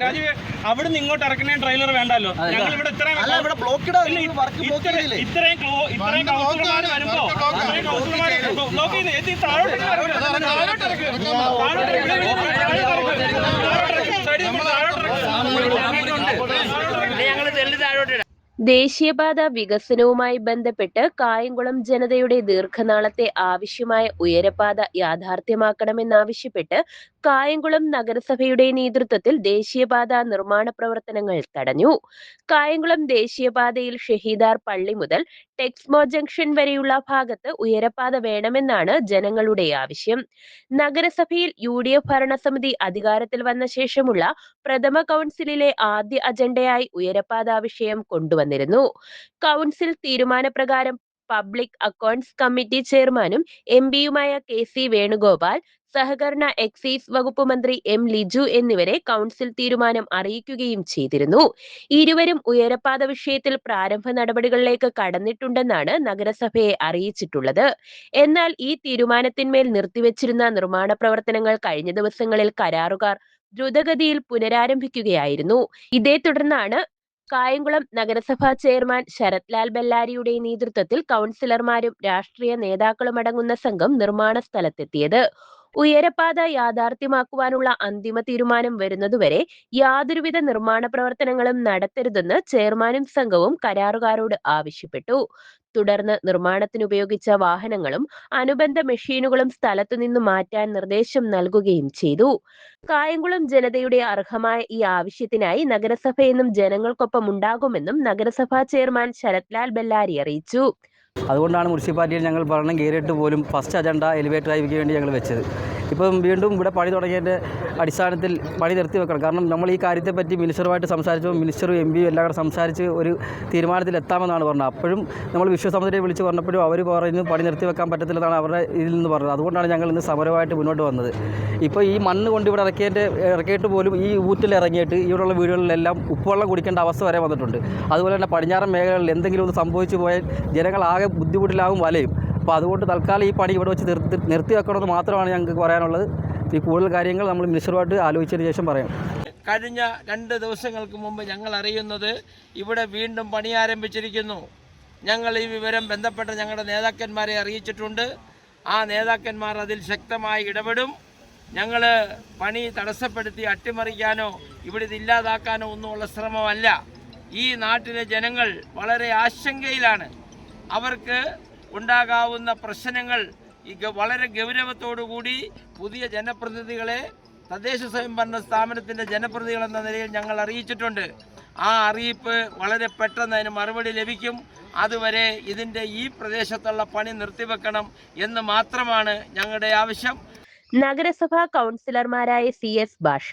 രാജീവ് അവിടുന്ന് ഇങ്ങോട്ട് ഇറക്കുന്ന ട്രെയിലർ വേണ്ടല്ലോ. ഞങ്ങൾ ഇവിടെ ഇത്രയും കൗൺസിലർമാർ വരുമ്പോ ബ്ലോക്ക് ചെയ്ത് ദേശീയപാത വികസനവുമായി ബന്ധപ്പെട്ട് കായംകുളം ജനതയുടെ ദീർഘനാളത്തെ ആവശ്യമായ ഉയരപാത യാഥാർത്ഥ്യമാക്കണമെന്നാവശ്യപ്പെട്ട് കായംകുളം നഗരസഭയുടെ നേതൃത്വത്തിൽ ദേശീയപാത നിർമ്മാണ പ്രവർത്തനങ്ങൾ തടഞ്ഞു. കായംകുളം ദേശീയപാതയിൽ ഷഹീദാർ പള്ളി മുതൽ ടെക്സ്മോ ജംഗ്ഷൻ വരെയുള്ള ഭാഗത്ത് ഉയരപാത വേണമെന്നാണ് ജനങ്ങളുടെ ആവശ്യം. നഗരസഭയിൽ UDF ഭരണസമിതി അധികാരത്തിൽ വന്ന ശേഷമുള്ള പ്രഥമ കൗൺസിലിലെ ആദ്യ അജണ്ടയായി ഉയരപാത വിഷയം കൊണ്ടുവന്നിരുന്നു. കൗൺസിൽ തീരുമാനപ്രകാരം പബ്ലിക് അക്കൗണ്ട്സ് കമ്മിറ്റി ചെയർമാനും MP-യുമായ KC വേണുഗോപാൽ, സഹകരണ എക്സൈസ് വകുപ്പ് മന്ത്രി M ലിജു എന്നിവരെ കൗൺസിൽ തീരുമാനം അറിയിക്കുകയും ചെയ്തിരുന്നു. ഇരുവരും ഉയരപാത വിഷയത്തിൽ പ്രാരംഭ നടപടികളിലേക്ക് കടന്നിട്ടുണ്ടെന്നാണ് നഗരസഭയെ അറിയിച്ചിട്ടുള്ളത്. എന്നാൽ ഈ തീരുമാനത്തിന്മേൽ നിർത്തിവച്ചിരുന്ന നിർമ്മാണ പ്രവർത്തനങ്ങൾ കഴിഞ്ഞ ദിവസങ്ങളിൽ കരാറുകാർ ദ്രുതഗതിയിൽ പുനരാരംഭിക്കുകയായിരുന്നു. ഇതേ തുടർന്നാണ് കായംകുളം നഗരസഭാ ചെയർമാൻ ശരത് ലാൽ ബെല്ലാരിയുടെ നേതൃത്വത്തിൽ കൗൺസിലർമാരും രാഷ്ട്രീയ നേതാക്കളുമടങ്ങുന്ന സംഘം നിർമ്മാണ സ്ഥലത്തെത്തിയത്. ഉയരപാത യാഥാർത്ഥ്യമാക്കുവാനുള്ള അന്തിമ തീരുമാനം വരുന്നതുവരെ യാതൊരുവിധ നിർമ്മാണ പ്രവർത്തനങ്ങളും നടത്തരുതെന്ന് ചെയർമാനും സംഘവും കരാറുകാരോട് ആവശ്യപ്പെട്ടു. തുടർന്ന് നിർമ്മാണത്തിനുപയോഗിച്ച വാഹനങ്ങളും അനുബന്ധ മെഷീനുകളും സ്ഥലത്തുനിന്ന് മാറ്റാൻ നിർദ്ദേശം നൽകുകയും ചെയ്തു. കായംകുളം ജനതയുടെ അർഹമായ ഈ ആവശ്യത്തിനായി നഗരസഭ എന്നും ജനങ്ങൾക്കൊപ്പം ഉണ്ടാകുമെന്നും നഗരസഭാ ചെയർമാൻ ശരത് ലാൽ ബെല്ലാരി അറിയിച്ചു. അതുകൊണ്ടാണ് മുനിസിപ്പാലിറ്റിയിൽ ഞങ്ങൾ ഭരണം കയറിയിട്ട് പോലും ഫസ്റ്റ് അജണ്ട എലിവേറ്റർ ഹൈവേക്ക് വേണ്ടി ഞങ്ങൾ വെച്ചത്. ഇപ്പം വീണ്ടും ഇവിടെ പണി തുടങ്ങിയതിൻ്റെ അടിസ്ഥാനത്തിൽ പണി നിർത്തി വെക്കണം. കാരണം നമ്മൾ ഈ കാര്യത്തെപ്പറ്റി മിനിസ്റ്ററുമായിട്ട് സംസാരിച്ചപ്പോൾ മിനിസ്റ്ററും MP-യും എല്ലാം കൂടെ സംസാരിച്ച് ഒരു തീരുമാനത്തിൽ എത്താമെന്നാണ് പറഞ്ഞത്. അപ്പോഴും നമ്മൾ വിശ്വസമിതിയെ വിളിച്ച് പറഞ്ഞപ്പോഴും അവർ പറയുന്നു പണി നിർത്തി വെക്കാൻ പറ്റത്തില്ലെന്നാണ് അവരുടെ ഇതിൽ നിന്ന് പറഞ്ഞത്. അതുകൊണ്ടാണ് ഞങ്ങൾ ഇന്ന് സമരമായിട്ട് മുന്നോട്ട് വന്നത്. ഇപ്പോൾ ഈ മണ്ണ് കൊണ്ട് ഇവിടെ ഇറക്കിയിട്ട് പോലും ഈ ഊറ്റിൽ ഇറങ്ങിയിട്ട് ഇവിടെയുള്ള വീടുകളിലെല്ലാം ഉപ്പുവെള്ളം കുടിക്കേണ്ട അവസ്ഥ വരെ വന്നിട്ടുണ്ട്. അതുപോലെ തന്നെ പടിഞ്ഞാറൻ മേഖലകളിൽ എന്തെങ്കിലും ഒന്ന് സംഭവിച്ചു പോയാൽ ജനങ്ങളാകെ ബുദ്ധിമുട്ടിലാകും, വലയും. അപ്പോൾ അതുകൊണ്ട് തൽക്കാലം ഈ പണി ഇവിടെ വെച്ച് നിർത്തി വെക്കണമെന്ന് മാത്രമാണ് ഞങ്ങൾക്ക് പറയാനുള്ളത്. ഈ കൂടുതൽ കാര്യങ്ങൾ നമ്മൾ മിനിസ്റ്ററുമായിട്ട് ആലോചിച്ചതിന് ശേഷം പറയാം. കഴിഞ്ഞ 2 ദിവസങ്ങൾക്ക് മുമ്പ് ഞങ്ങൾ അറിയുന്നത് ഇവിടെ വീണ്ടും പണി ആരംഭിച്ചിരിക്കുന്നു. ഞങ്ങൾ ഈ വിവരം ബന്ധപ്പെട്ട ഞങ്ങളുടെ നേതാക്കന്മാരെ അറിയിച്ചിട്ടുണ്ട്. ആ നേതാക്കന്മാർ അതിൽ ശക്തമായി ഇടപെടും. ഞങ്ങൾ പണി തടസ്സപ്പെടുത്തി അട്ടിമറിക്കാനോ ഇവിടെ ഇത് ഇല്ലാതാക്കാനോ ഒന്നുമുള്ള ശ്രമമല്ല. ഈ നാട്ടിലെ ജനങ്ങൾ വളരെ ആശങ്കയിലാണ്. അവർക്ക് ഉണ്ടാകാവുന്ന പ്രശ്നങ്ങൾ വളരെ ഗൗരവത്തോടുകൂടി പുതിയ ജനപ്രതിനിധികളെ തദ്ദേശ സ്വയംഭരണ സ്ഥാപനത്തിൻ്റെ ജനപ്രതിനിധികളെന്ന നിലയിൽ ഞങ്ങൾ അറിയിച്ചിട്ടുണ്ട്. ആ അറിയിപ്പ് വളരെ പെട്ടെന്ന് അതിന് മറുപടി ലഭിക്കും. അതുവരെ ഇതിൻ്റെ ഈ പ്രദേശത്തുള്ള പണി നിർത്തിവെക്കണം എന്ന് മാത്രമാണ് ഞങ്ങളുടെ ആവശ്യം. നഗരസഭാ കൗൺസിലർമാരായ CS ഭാഷ,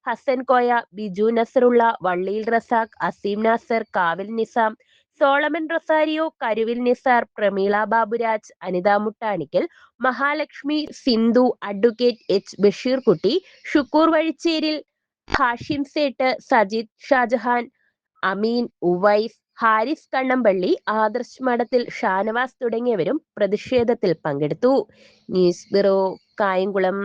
ഹസൻ കോയ, ബിജു നസറുള്ള, വള്ളിയിൽ റസാഖ്, അസീം നാസർ, കാവിൽ നിസാം, സോളമൻ റൊസാരിയോ, കരുവിൽ നിസാർ, പ്രമീള ബാബുരാജ്, അനിത മുട്ടാണിക്കൽ, മഹാലക്ഷ്മി, സിന്ധു, അഡ്വക്കേറ്റ് H ബഷീർ കുട്ടി, ഷുക്കൂർ വഴിച്ചേരിൽ, ഹാഷിം സേട്ട്, സജിദ് ഷാജഹാൻ, അമീൻ, ഉവൈസ്, ഹാരിസ് കണ്ണമ്പള്ളി, ആദർശ് മഠത്തിൽ, ഷാനവാസ് തുടങ്ങിയവരും പ്രതിഷേധത്തിൽ പങ്കെടുത്തു. News bureau, Kayamkulam.